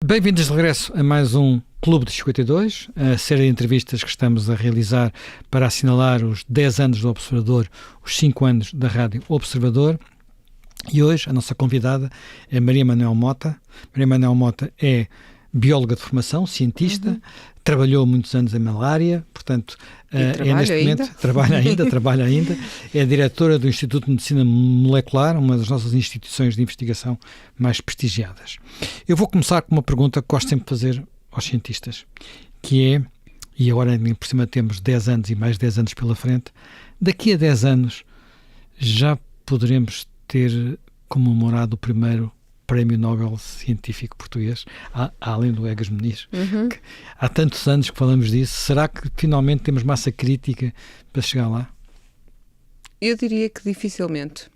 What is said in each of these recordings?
Bem-vindos de regresso a mais um Clube de 52, a série de entrevistas que estamos a realizar para assinalar os 10 anos do Observador, os 5 anos da Rádio Observador. E hoje a nossa convidada é Maria Manuel Mota. Maria Manuel Mota é bióloga de formação, cientista, trabalhou muitos anos em malária, portanto, é neste momento, trabalha ainda, é diretora do Instituto de Medicina Molecular, uma das nossas instituições de investigação mais prestigiadas. Eu vou começar com uma pergunta que gosto sempre de fazer aos cientistas, que é, e agora por cima temos 10 anos e mais 10 anos pela frente, daqui a 10 anos já poderemos ter comemorado o primeiro Prémio Nobel Científico Português, além do Egas Muniz. Há tantos anos que falamos disso. Será que finalmente temos massa crítica para chegar lá? Eu diria que dificilmente.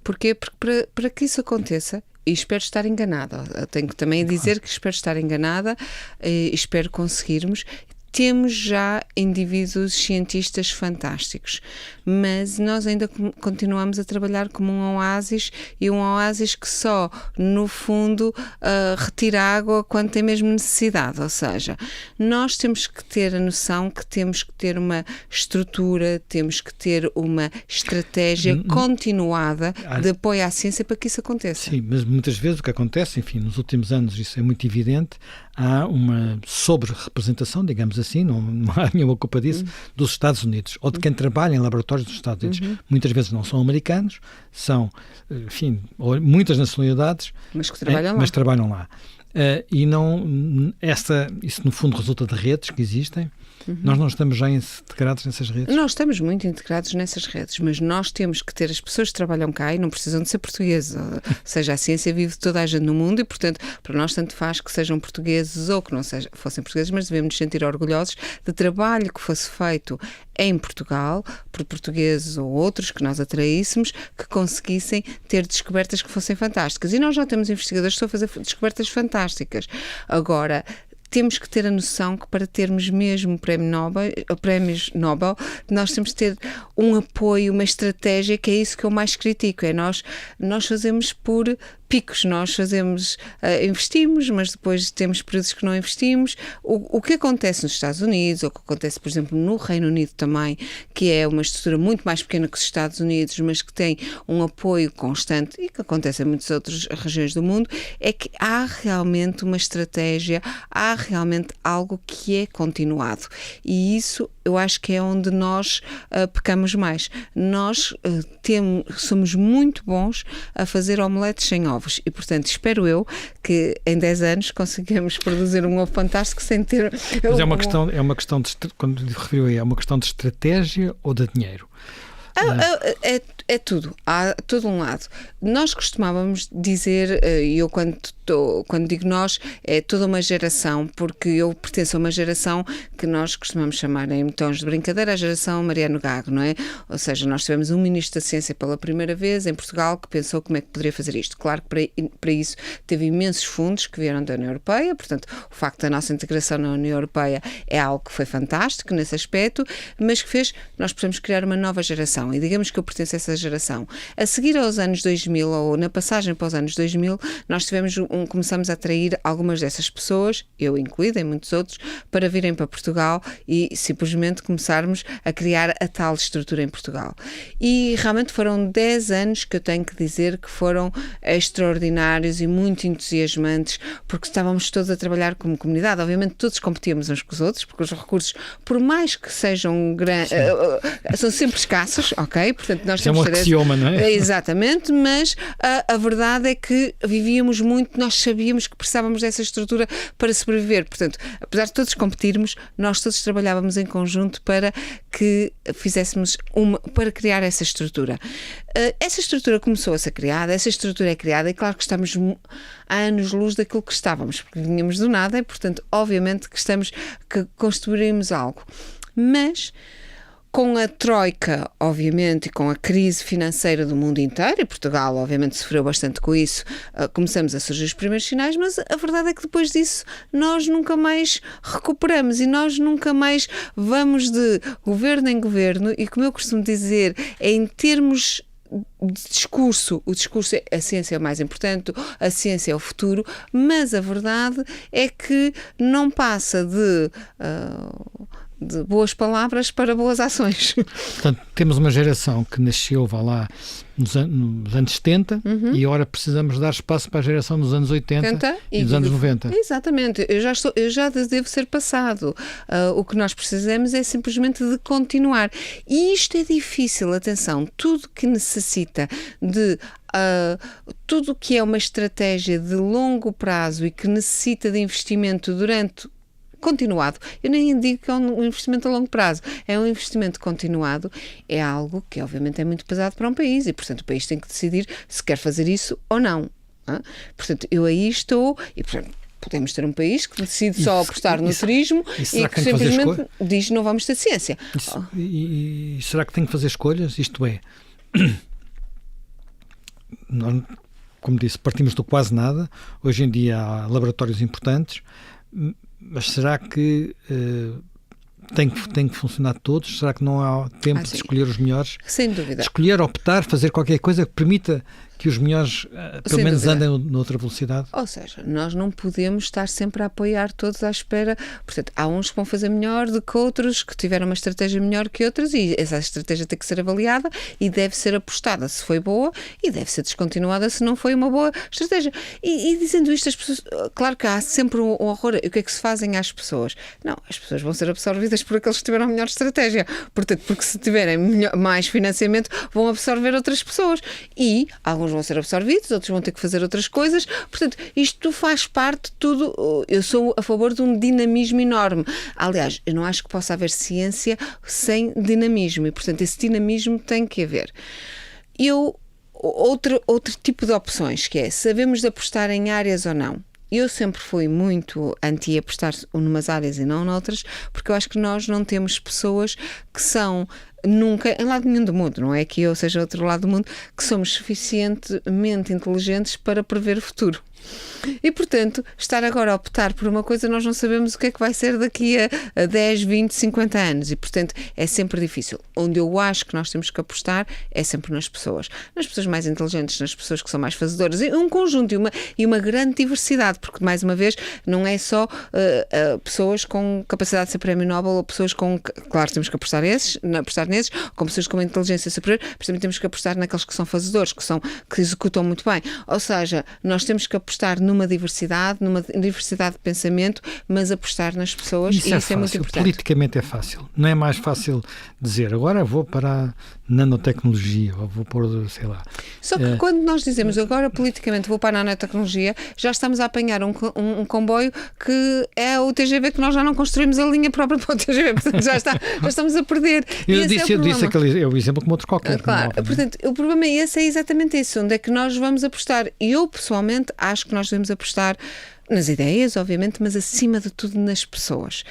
Porquê? Porque para que isso aconteça, e espero estar enganada, tenho que também dizer que espero estar enganada, e espero conseguirmos. Temos já indivíduos cientistas fantásticos, mas nós ainda continuamos a trabalhar como um oásis, e um oásis que só, no fundo, retira água quando tem mesmo necessidade. Ou seja, nós temos que ter a noção que temos que ter uma estrutura, temos que ter uma estratégia continuada de apoio à ciência para que isso aconteça. Sim, mas muitas vezes o que acontece, enfim, nos últimos anos isso é muito evidente, há uma sobre-representação, digamos assim, não há nenhuma culpa disso, dos Estados Unidos, ou de quem trabalha em laboratórios dos Estados Unidos. Muitas vezes não são americanos, são, enfim, muitas nacionalidades, mas que trabalham lá. Mas trabalham lá. Isso no fundo resulta de redes que existem. Nós não estamos já integrados nessas redes? Nós estamos muito integrados nessas redes, mas nós temos que ter as pessoas que trabalham cá e não precisam de ser portugueses. Ou seja, a ciência vive de toda a gente no mundo e, portanto, para nós tanto faz que sejam portugueses ou que não fossem portugueses, mas devemos nos sentir orgulhosos de trabalho que fosse feito em Portugal, por portugueses ou outros que nós atraíssemos, que conseguissem ter descobertas que fossem fantásticas. E nós já temos investigadores que estão a fazer descobertas fantásticas. Agora, temos que ter a noção que para termos mesmo prémios Nobel, nós temos que ter um apoio, uma estratégia, que é isso que eu mais critico, é nós fazemos por picos, nós investimos, mas depois temos períodos que não investimos. O que acontece nos Estados Unidos, ou o que acontece, por exemplo, no Reino Unido também, que é uma estrutura muito mais pequena que os Estados Unidos, mas que tem um apoio constante, e que acontece em muitas outras regiões do mundo, é que há realmente uma estratégia, há realmente algo que é continuado. E isso eu acho que é onde nós pecamos mais. Nós somos muito bons a fazer omeletes sem ovos. E, portanto, espero eu que em 10 anos consigamos produzir um ovo fantástico sem ter... Mas é uma questão de, quando referiu aí, é uma questão de estratégia ou de dinheiro? É tudo, há todo um lado. Nós costumávamos dizer, e eu quando digo nós, é toda uma geração, porque eu pertenço a uma geração que nós costumamos chamar em tons de brincadeira a geração Mariano Gago, não é? Ou seja, nós tivemos um Ministro da Ciência pela primeira vez em Portugal que pensou como é que poderia fazer isto. Claro que para isso teve imensos fundos que vieram da União Europeia, portanto o facto da nossa integração na União Europeia é algo que foi fantástico nesse aspecto, mas que fez, nós precisamos criar uma nova geração, e digamos que eu pertenço a essa geração. A seguir aos anos 2000, ou na passagem para os anos 2000, nós começamos a atrair algumas dessas pessoas, eu incluída e muitos outros, para virem para Portugal e simplesmente começarmos a criar a tal estrutura em Portugal. E realmente foram 10 anos que eu tenho que dizer que foram extraordinários e muito entusiasmantes, porque estávamos todos a trabalhar como comunidade. Obviamente todos competíamos uns com os outros, porque os recursos, por mais que sejam grandes, são sempre escassos, ok? Portanto, nós temos um axioma, não é? Exatamente, mas a verdade é que vivíamos muito, nós sabíamos que precisávamos dessa estrutura para sobreviver. Portanto, apesar de todos competirmos, nós todos trabalhávamos em conjunto para que fizéssemos para criar essa estrutura. Essa estrutura começou a ser criada, essa estrutura é criada, e claro que estamos a anos-luz daquilo que estávamos, porque vinhamos do nada, e portanto, obviamente que construímos algo. Mas com a troika, obviamente, e com a crise financeira do mundo inteiro, e Portugal, obviamente, sofreu bastante com isso, começamos a surgir os primeiros sinais, mas a verdade é que depois disso nós nunca mais recuperamos e nós nunca mais vamos de governo em governo, e como eu costumo dizer, é em termos discurso, a ciência é o mais importante, a ciência é o futuro, mas a verdade é que não passa de boas palavras para boas ações. Portanto, temos uma geração que nasceu, vá lá, nos anos 70 e agora precisamos dar espaço para a geração dos anos 80 e dos anos 90. Exatamente, eu já devo ser passado. O que nós precisamos é simplesmente de continuar. E isto é difícil, atenção, tudo que necessita de... tudo que é uma estratégia de longo prazo e que necessita de investimento continuado. Eu nem digo que é um investimento a longo prazo, é um investimento continuado, é algo que obviamente é muito pesado para um país e, portanto, o país tem que decidir se quer fazer isso ou não. Portanto, eu aí estou e, portanto, podemos ter um país que decide só apostar no turismo e que simplesmente diz não vamos ter ciência. E será que tem que fazer escolhas? Isto é, nós, como disse, partimos do quase nada. Hoje em dia há laboratórios importantes, mas será que tem que funcionar todos? Será que não há tempo de escolher os melhores? Sem dúvida. Escolher, optar, fazer qualquer coisa que permita que os melhores, pelo menos, dúvida, andem noutra velocidade? Ou seja, nós não podemos estar sempre a apoiar todos à espera. Portanto, há uns que vão fazer melhor do que outros, que tiveram uma estratégia melhor que outras, e essa estratégia tem que ser avaliada e deve ser apostada se foi boa e deve ser descontinuada se não foi uma boa estratégia. E dizendo isto, as pessoas, claro que há sempre um horror. E o que é que se fazem às pessoas? Não, as pessoas vão ser absorvidas por aqueles que tiveram a melhor estratégia. Portanto, porque se tiverem mais financiamento, vão absorver outras pessoas. E alguns vão ser absorvidos, outros vão ter que fazer outras coisas. Portanto, isto faz parte de tudo. Eu sou a favor de um dinamismo enorme. Aliás, eu não acho que possa haver ciência sem dinamismo e, portanto, esse dinamismo tem que haver. Outro tipo de opções, que é, sabemos de apostar em áreas ou não. Eu sempre fui muito anti-apostar numas áreas e não noutras, porque eu acho que nós não temos pessoas que são nunca, em lado nenhum do mundo, não é que eu seja outro lado do mundo, que somos suficientemente inteligentes para prever o futuro. E, portanto, estar agora a optar por uma coisa, nós não sabemos o que é que vai ser daqui a 10, 20, 50 anos e, portanto, é sempre difícil. Onde eu acho que nós temos que apostar é sempre nas pessoas mais inteligentes, nas pessoas que são mais fazedoras, e um conjunto e uma grande diversidade, porque, mais uma vez, não é só pessoas com capacidade de ser prémio Nobel ou pessoas com, claro, temos que apostar nesses, com pessoas com uma inteligência superior, mas também temos que apostar naqueles que são fazedores, que executam muito bem. Ou seja, nós temos que apostar numa diversidade de pensamento, mas apostar nas pessoas, isso é muito importante. Politicamente é fácil. Não é mais fácil dizer agora vou para a nanotecnologia ou vou pôr, sei lá. Só que quando nós dizemos agora politicamente vou para a nanotecnologia, já estamos a apanhar um comboio que é o TGV, que nós já não construímos a linha própria para o TGV, portanto já estamos a perder. Eu disse aquele é o exemplo como outro qualquer. Claro, portanto, o problema é exatamente esse, onde é que nós vamos apostar. E eu, pessoalmente, acho que nós devemos apostar nas ideias, obviamente, mas acima de tudo nas pessoas.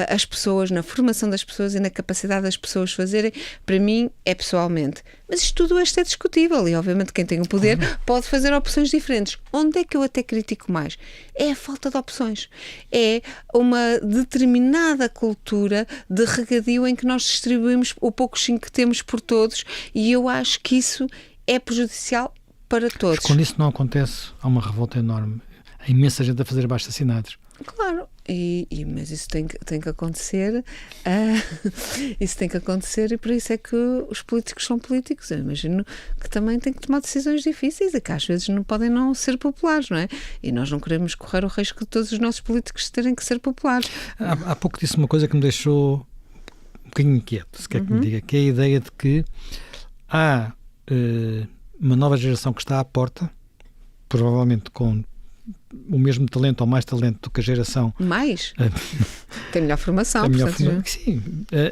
As pessoas, na formação das pessoas e na capacidade das pessoas fazerem, para mim, é pessoalmente. Mas isto tudo é discutível e, obviamente, quem tem o poder pode fazer opções diferentes. Onde é que eu até critico mais? É a falta de opções. É uma determinada cultura de regadio em que nós distribuímos o pouco que temos por todos, e eu acho que isso é prejudicial para todos. Mas quando isso não acontece, há uma revolta enorme. Há imensa gente a fazer abaixo-assinados. Claro, mas isso tem que acontecer. Isso tem que acontecer, e por isso é que os políticos são políticos. Eu imagino que também têm que tomar decisões difíceis e que às vezes não podem não ser populares, não é? E nós não queremos correr o risco de todos os nossos políticos terem que ser populares. Há pouco disse uma coisa que me deixou um bocadinho inquieto, se quer que me diga, que é a ideia de que há uma nova geração que está à porta, provavelmente com o mesmo talento ou mais talento do que a geração... Mais? Tem melhor formação. Sim,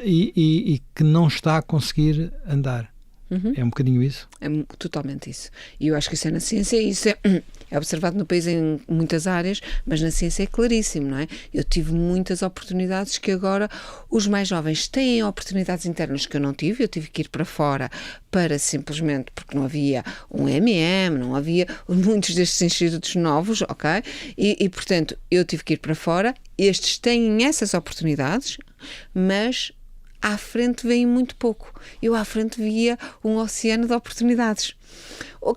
e que não está a conseguir andar. É um bocadinho isso? É totalmente isso. E eu acho que isso é na ciência, e isso é observado no país em muitas áreas, mas na ciência é claríssimo, não é? Eu tive muitas oportunidades que agora os mais jovens têm oportunidades internas que eu não tive. Eu tive que ir para fora para simplesmente, porque não havia um não havia muitos destes institutos novos, ok? E portanto, eu tive que ir para fora. Estes têm essas oportunidades, mas à frente veem muito pouco. Eu à frente via um oceano de oportunidades.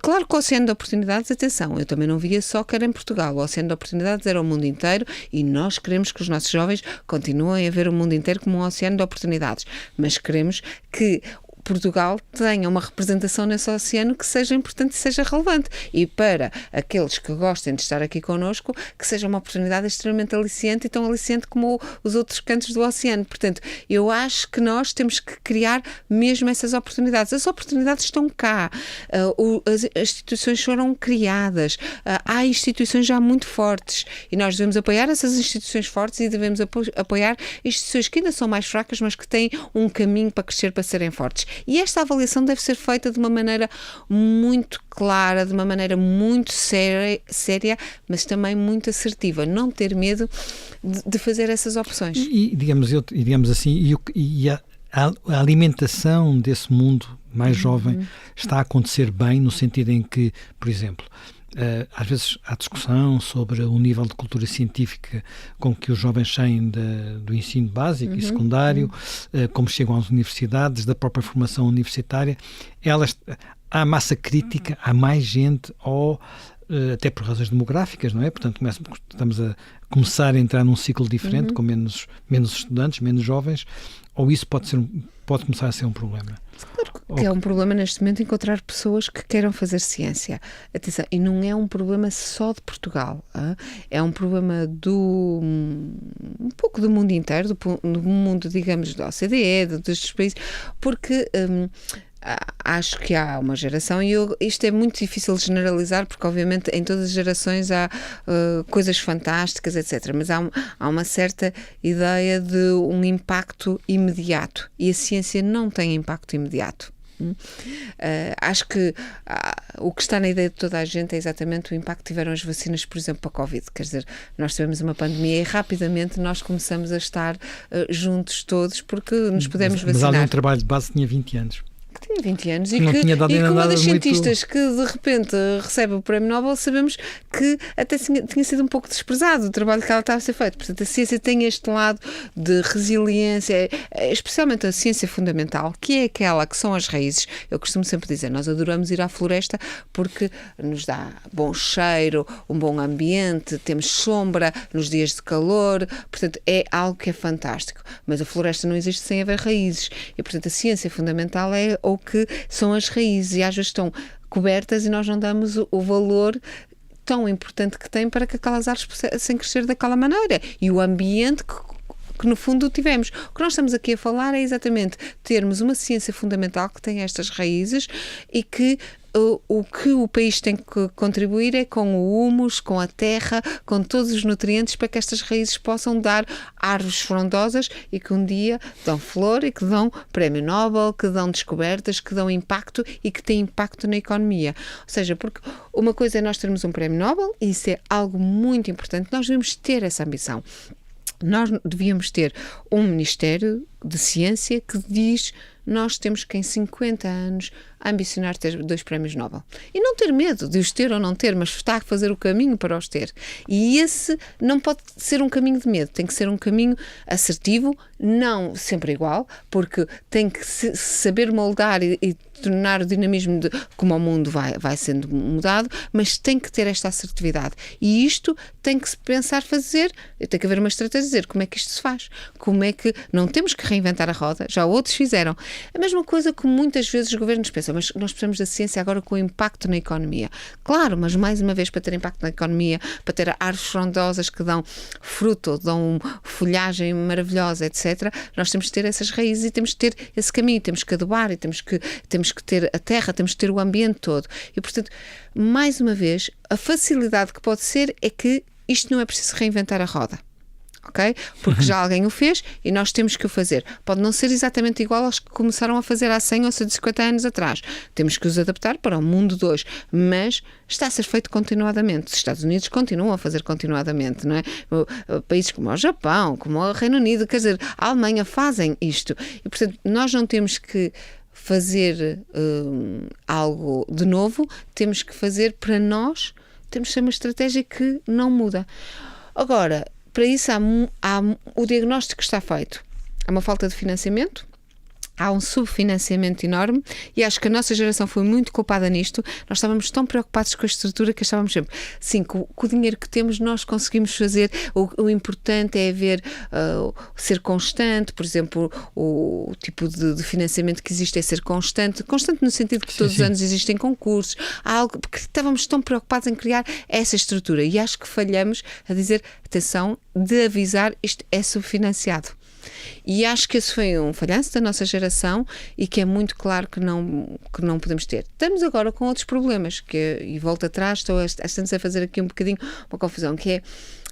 Claro que o oceano de oportunidades, atenção, eu também não via só que era em Portugal. O oceano de oportunidades era o mundo inteiro e nós queremos que os nossos jovens continuem a ver o mundo inteiro como um oceano de oportunidades. Mas queremos que Portugal tenha uma representação nesse oceano que seja importante e seja relevante. E para aqueles que gostem de estar aqui connosco, que seja uma oportunidade extremamente aliciante e tão aliciante como os outros cantos do oceano. Portanto, eu acho que nós temos que criar mesmo essas oportunidades. As oportunidades estão cá. As instituições foram criadas. Há instituições já muito fortes e nós devemos apoiar essas instituições fortes e devemos apoiar instituições que ainda são mais fracas, mas que têm um caminho para crescer, para serem fortes. E esta avaliação deve ser feita de uma maneira muito clara, de uma maneira muito séria, mas também muito assertiva. Não ter medo de fazer essas opções. Digamos assim, a alimentação desse mundo mais jovem está a acontecer bem, no sentido em que, por exemplo, às vezes há discussão sobre o nível de cultura científica com que os jovens saem do ensino básico e secundário, como chegam às universidades, da própria formação universitária. Há massa crítica, há mais gente, ou até por razões demográficas, não é? Portanto, estamos a começar a entrar num ciclo diferente, com menos estudantes, menos jovens, ou isso pode começar a ser um problema? Claro que é um problema neste momento encontrar pessoas que queiram fazer ciência. Atenção, e não é um problema só de Portugal, é um problema um pouco do mundo inteiro, do mundo, digamos, da OCDE, destes países, porque acho que há uma geração, e isto é muito difícil de generalizar, porque obviamente em todas as gerações há coisas fantásticas, etc. Mas há uma certa ideia de um impacto imediato, e a ciência não tem impacto imediato. Acho que o que está na ideia de toda a gente é exatamente o impacto que tiveram as vacinas, por exemplo, para a Covid. Quer dizer, nós tivemos uma pandemia e rapidamente nós começamos a estar juntos todos porque nos pudemos vacinar. Mas há um trabalho de base que tinha 20 anos. Que tinha 20 anos e que uma das cientistas que de repente recebe o Prémio Nobel, sabemos que até tinha sido um pouco desprezado o trabalho que ela estava a ser feito. Portanto, a ciência tem este lado de resiliência, especialmente a ciência fundamental, que é aquela que são as raízes. Eu costumo sempre dizer, nós adoramos ir à floresta porque nos dá bom cheiro, um bom ambiente, temos sombra nos dias de calor, portanto é algo que é fantástico. Mas a floresta não existe sem haver raízes e, portanto, a ciência fundamental é ou que são as raízes e às vezes estão cobertas e nós não damos o valor tão importante que tem para que aquelas árvores possam crescer daquela maneira e o ambiente que no fundo tivemos. O que nós estamos aqui a falar é exatamente termos uma ciência fundamental que tem estas raízes e que o que o país tem que contribuir é com o humus, com a terra, com todos os nutrientes para que estas raízes possam dar árvores frondosas e que um dia dão flor e que dão Prémio Nobel, que dão descobertas, que dão impacto e que têm impacto na economia. Ou seja, porque uma coisa é nós termos um Prémio Nobel e isso é algo muito importante, nós devemos ter essa ambição. Nós devíamos ter um Ministério de Ciência que diz nós temos que em 50 anos ambicionar ter 2 prémios Nobel. E não ter medo de os ter ou não ter, mas está a fazer o caminho para os ter. E esse não pode ser um caminho de medo, tem que ser um caminho assertivo, não sempre igual, porque tem que saber moldar e tornar o dinamismo de como o mundo vai sendo mudado, mas tem que ter esta assertividade. E isto tem que se pensar fazer, tem que haver uma estratégia de dizer como é que isto se faz, como é que não temos que reinventar a roda, já outros fizeram. A mesma coisa que muitas vezes os governos pensam, mas nós precisamos da ciência agora com impacto na economia. Claro, mas mais uma vez para ter impacto na economia, para ter árvores frondosas que dão fruto, dão folhagem maravilhosa, etc., nós temos que ter essas raízes e temos que ter esse caminho, temos que adubar e temos que ter a terra, temos que ter o ambiente todo. E, portanto, mais uma vez, a facilidade que pode ser é que isto não é preciso reinventar a roda. Okay? Porque já alguém o fez e nós temos que o fazer. Pode não ser exatamente igual aos que começaram a fazer há 100 ou 150 anos atrás. Temos que os adaptar para o mundo de hoje. Mas está a ser feito continuadamente. Os Estados Unidos continuam a fazer continuadamente, não é? Países como o Japão, como o Reino Unido, quer dizer, a Alemanha fazem isto. E, portanto, nós não temos que fazer algo de novo, temos que fazer para nós, temos que ter uma estratégia que não muda. Agora, para isso há o diagnóstico que está feito. Há uma falta de financiamento, Há um subfinanciamento enorme e acho que a nossa geração foi muito culpada nisto. Nós estávamos tão preocupados com a estrutura que achávamos sempre, sim, com o dinheiro que temos nós conseguimos fazer. O importante é ser constante, por exemplo, o tipo de financiamento que existe é ser constante no sentido que todos os anos existem concursos, há algo, porque estávamos tão preocupados em criar essa estrutura e acho que falhamos a dizer, atenção, de avisar, isto é subfinanciado. E acho que esse foi um falhanço da nossa geração e que é muito claro que não podemos ter. Estamos agora com outros problemas, e volto atrás, estou a fazer aqui um bocadinho uma confusão, que é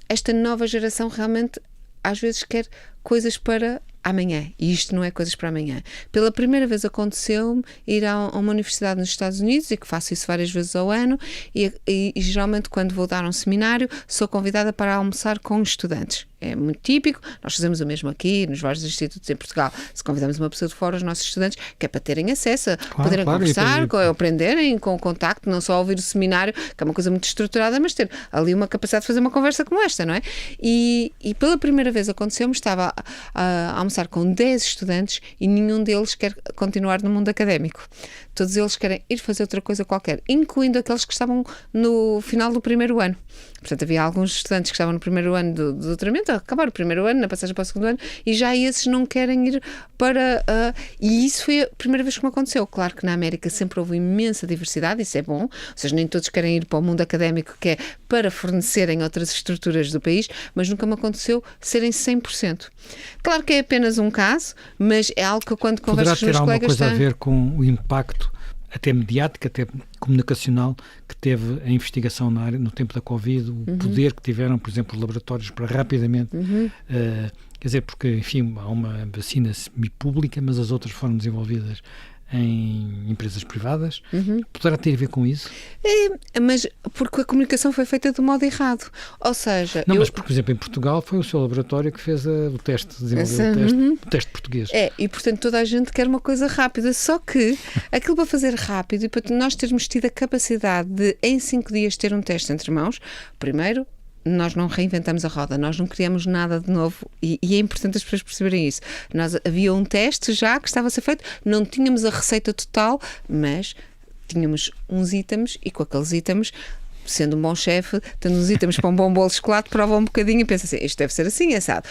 esta nova geração realmente às vezes quer coisas para amanhã, e isto não é coisas para amanhã. Pela primeira vez aconteceu-me ir a uma universidade nos Estados Unidos, e que faço isso várias vezes ao ano, e geralmente quando vou dar um seminário sou convidada para almoçar com estudantes. É muito típico, nós fazemos o mesmo aqui, nos vários institutos em Portugal. Se convidamos uma pessoa de fora, os nossos estudantes, que é para terem acesso, poderem conversar, aprenderem com o contacto, não só ouvir o seminário, que é uma coisa muito estruturada, mas ter ali uma capacidade de fazer uma conversa como esta, não é? E pela primeira vez aconteceu-me, estava a almoçar com 10 estudantes e nenhum deles quer continuar no mundo académico. Todos eles querem ir fazer outra coisa qualquer, incluindo aqueles que estavam no final do primeiro ano. Portanto, havia alguns estudantes que estavam no primeiro ano do doutoramento, a acabar o primeiro ano, na passagem para o segundo ano, e já esses não querem ir para... E isso foi a primeira vez que me aconteceu. Claro que na América sempre houve imensa diversidade, isso é bom, ou seja, nem todos querem ir para o mundo académico, que é para fornecerem outras estruturas do país, mas nunca me aconteceu serem 100%. Claro que é apenas um caso, mas é algo que quando converso com os meus colegas... Poderá ter alguma coisa a ver com o impacto até mediática, até comunicacional, que teve a investigação na área no tempo da Covid, o poder que tiveram, por exemplo, os laboratórios para rapidamente, quer dizer, porque, enfim, há uma vacina semi-pública, mas as outras foram desenvolvidas em empresas privadas. Poderá ter a ver com isso? Mas porque a comunicação foi feita do modo errado. Ou seja... Não, mas, por exemplo, em Portugal foi o seu laboratório que fez o teste, desenvolveu o teste português. E portanto toda a gente quer uma coisa rápida, só que aquilo para fazer rápido e para nós termos tido a capacidade de em 5 dias ter um teste entre mãos, primeiro, nós não reinventamos a roda, nós não criamos nada de novo e é importante as pessoas perceberem isso. Havia um teste já que estava a ser feito, não tínhamos a receita total, mas tínhamos uns itens e com aqueles itens, sendo um bom chefe, tendo uns itens para um bom bolo de chocolate, prova um bocadinho e pensa assim, isto deve ser assim, assado.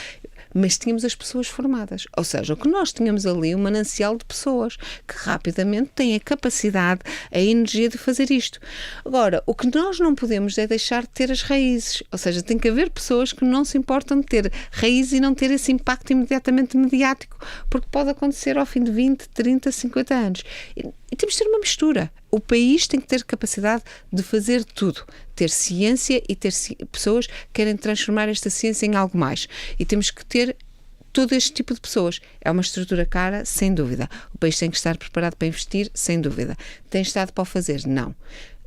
Mas tínhamos as pessoas formadas, ou seja, o que nós tínhamos ali, um manancial de pessoas que rapidamente têm a capacidade, a energia de fazer isto. Agora, o que nós não podemos é deixar de ter as raízes, ou seja, tem que haver pessoas que não se importam de ter raízes e não ter esse impacto imediatamente mediático, porque pode acontecer ao fim de 20, 30, 50 anos. E temos de ter uma mistura. O país tem que ter capacidade de fazer tudo. Ter ciência e ter pessoas que querem transformar esta ciência em algo mais. E temos que ter todo este tipo de pessoas. É uma estrutura cara, sem dúvida. O país tem que estar preparado para investir, sem dúvida. Tem estado para o fazer? Não.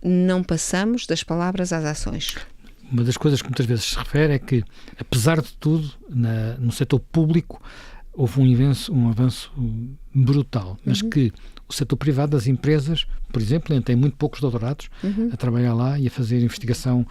Não passamos das palavras às ações. Uma das coisas que muitas vezes se refere é que, apesar de tudo, no setor público houve um avanço brutal, mas que o setor privado das empresas, por exemplo, tem muito poucos doutorados a trabalhar lá e a fazer investigação,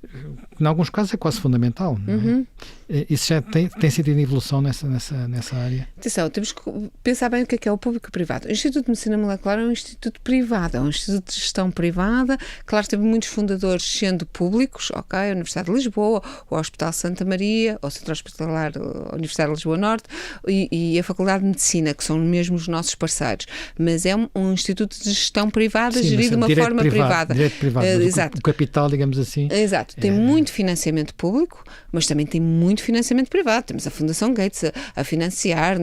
que em alguns casos é quase fundamental. Não é? Isso já tem sentido evolução nessa área? Atenção, temos que pensar bem o que é o público e o privado. O Instituto de Medicina Molecular é um instituto privado, é um instituto de gestão privada. Claro, teve muitos fundadores sendo públicos, ok, a Universidade de Lisboa, o Hospital Santa Maria, o Centro Hospitalar, a Universidade de Lisboa Norte e a Faculdade de Medicina, que são mesmo os nossos parceiros. Mas é um instituto de gestão privada, gerido de uma forma privada. Direito privado, Exato. O capital, digamos assim. Exato. Tem muito financiamento público, mas também tem muito financiamento privado. Temos a Fundação Gates a financiar,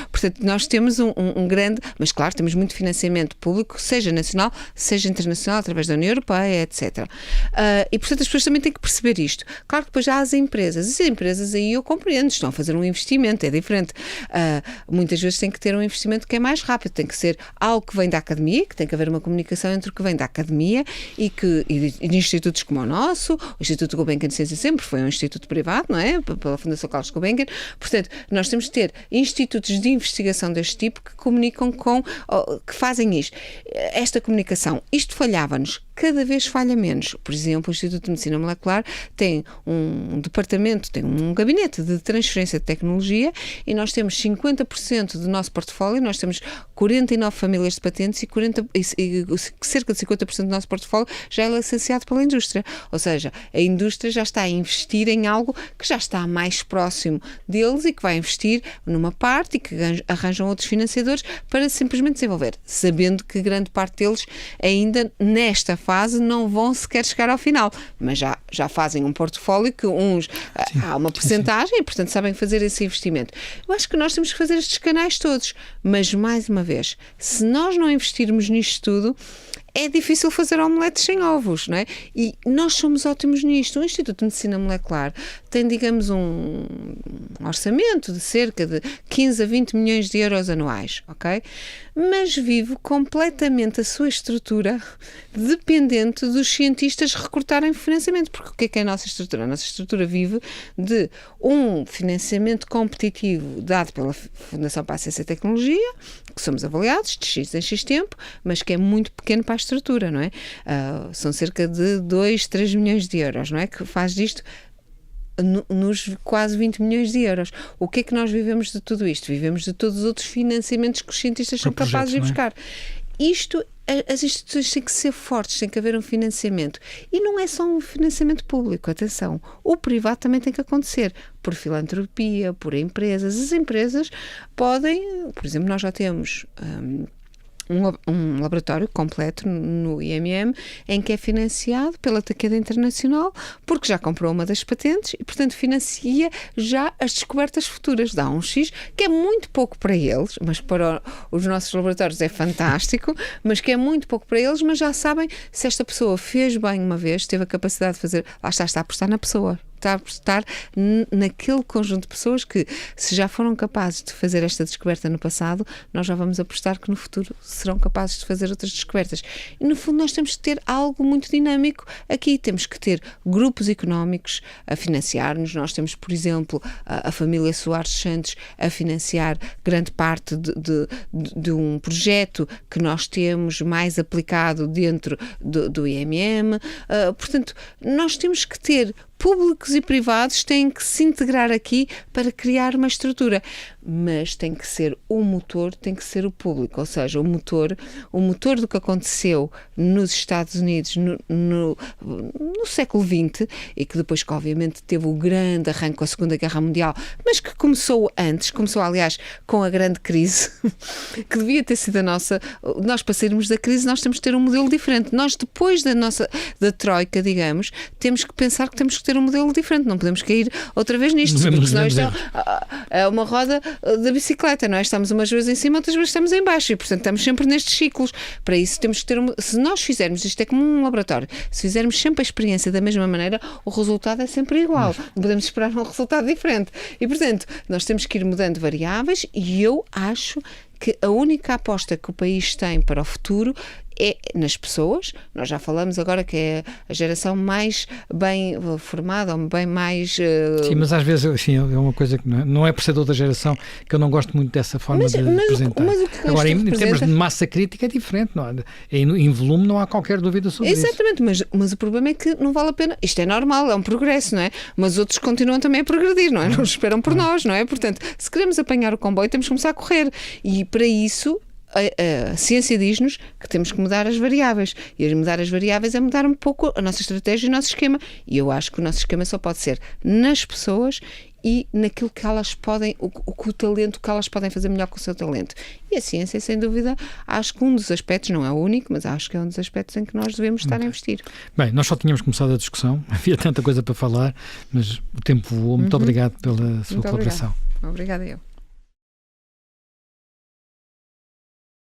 portanto, nós temos um grande, mas claro, temos muito financiamento público, seja nacional, seja internacional, através da União Europeia, etc. E, portanto, as pessoas também têm que perceber isto. Claro que depois já há as empresas. As empresas aí eu compreendo, estão a fazer um investimento, é diferente. Muitas vezes tem que ter um investimento que é mais rápido, tem que ser algo que vem da academia, que tem que haver uma comunicação entre o que vem da academia e de institutos como o nosso. O Instituto Gulbenkian de Ciência sempre foi um instituto privado, não é? Pela Fundação Carlos Gulbenkian. Portanto, nós temos de ter institutos de investigação deste tipo que comunicam que fazem isto. Esta comunicação, isto falhava-nos. cada vez falha menos. Por exemplo, o Instituto de Medicina Molecular tem um departamento, tem um gabinete de transferência de tecnologia e nós temos 50% do nosso portfólio, nós temos 49 famílias de patentes e cerca de 50% do nosso portfólio já é licenciado pela indústria. Ou seja, a indústria já está a investir em algo que já está mais próximo deles e que vai investir numa parte e que arranjam outros financiadores para simplesmente desenvolver, sabendo que grande parte deles ainda nesta fase não vão sequer chegar ao final, mas já fazem um portfólio que há uma percentagem e portanto sabem fazer esse investimento. Eu acho que nós temos que fazer estes canais todos, mas mais uma vez, se nós não investirmos nisto tudo, é difícil fazer omeletes sem ovos, não é? E nós somos ótimos nisto. O Instituto de Medicina Molecular tem, digamos, um orçamento de cerca de 15 a 20 milhões de euros anuais, ok? Mas vive completamente a sua estrutura dependente dos cientistas recortarem financiamento. Porque o que é a nossa estrutura? A nossa estrutura vive de um financiamento competitivo dado pela Fundação para a Ciência e Tecnologia, que somos avaliados de X em X tempo, mas que é muito pequeno para a estrutura, não é? São cerca de 2, 3 milhões de euros, não é? Que faz disto nos quase 20 milhões de euros. O que é que nós vivemos de tudo isto? Vivemos de todos os outros financiamentos que os cientistas são capazes de buscar. As instituições têm que ser fortes, tem que haver um financiamento. E não é só um financiamento público, atenção. O privado também tem que acontecer, por filantropia, por empresas. As empresas podem, por exemplo, nós já temos um laboratório completo no IMM em que é financiado pela Takeda Internacional porque já comprou uma das patentes e, portanto, financia já as descobertas futuras. Dá um X, que é muito pouco para eles, mas para os nossos laboratórios é fantástico, mas que é muito pouco para eles, mas já sabem se esta pessoa fez bem uma vez, teve a capacidade de fazer, lá está a apostar na pessoa. Está a apostar naquele conjunto de pessoas que, se já foram capazes de fazer esta descoberta no passado, nós já vamos apostar que no futuro serão capazes de fazer outras descobertas. E, no fundo, nós temos que ter algo muito dinâmico aqui. Temos que ter grupos económicos a financiar-nos. Nós temos, por exemplo, a família Soares Santos a financiar grande parte de um projeto que nós temos mais aplicado dentro do IMM. Portanto, nós temos que ter públicos e privados têm que se integrar aqui para criar uma estrutura, mas tem que ser o motor, tem que ser o público, ou seja, o motor do que aconteceu nos Estados Unidos no século XX e que depois, que obviamente teve o grande arranque com a Segunda Guerra Mundial, mas que começou aliás com a grande crise, que devia ter sido nós para sairmos da crise nós temos que ter um modelo diferente. Nós depois da troika, digamos, temos que pensar que temos que ter um modelo diferente, não podemos cair outra vez nisto, porque senão isto é uma roda da bicicleta, não é? Estamos umas vezes em cima, outras vezes estamos em baixo e, portanto, estamos sempre nestes ciclos. Para isso temos que ter se nós fizermos, isto é como um laboratório, se fizermos sempre a experiência da mesma maneira, o resultado é sempre igual. Não podemos esperar um resultado diferente. E, portanto, nós temos que ir mudando variáveis e eu acho que a única aposta que o país tem para o futuro é nas pessoas. Nós já falamos agora que é a geração mais bem formada, ou bem mais... Sim, mas às vezes assim, é uma coisa que não é por ser de outra geração que eu não gosto muito dessa forma de apresentar. Agora, em termos de massa crítica é diferente, não é? Em volume não há qualquer dúvida sobre isso. Exatamente, mas o problema é que não vale a pena. Isto é normal, é um progresso, não é? Mas outros continuam também a progredir, não é? Não esperam por nós, não é? Portanto, se queremos apanhar o comboio, temos que começar a correr. E para isso... A ciência diz-nos que temos que mudar as variáveis, e mudar as variáveis é mudar um pouco a nossa estratégia e o nosso esquema, e eu acho que o nosso esquema só pode ser nas pessoas e naquilo que elas podem, o talento que elas podem fazer melhor com o seu talento. E a ciência, sem dúvida, acho que um dos aspectos, não é o único, mas acho que é um dos aspectos em que nós devemos estar a investir. Bem, nós só tínhamos começado a discussão, havia tanta coisa para falar, mas o tempo voou. Muito obrigado pela sua colaboração. Obrigada eu.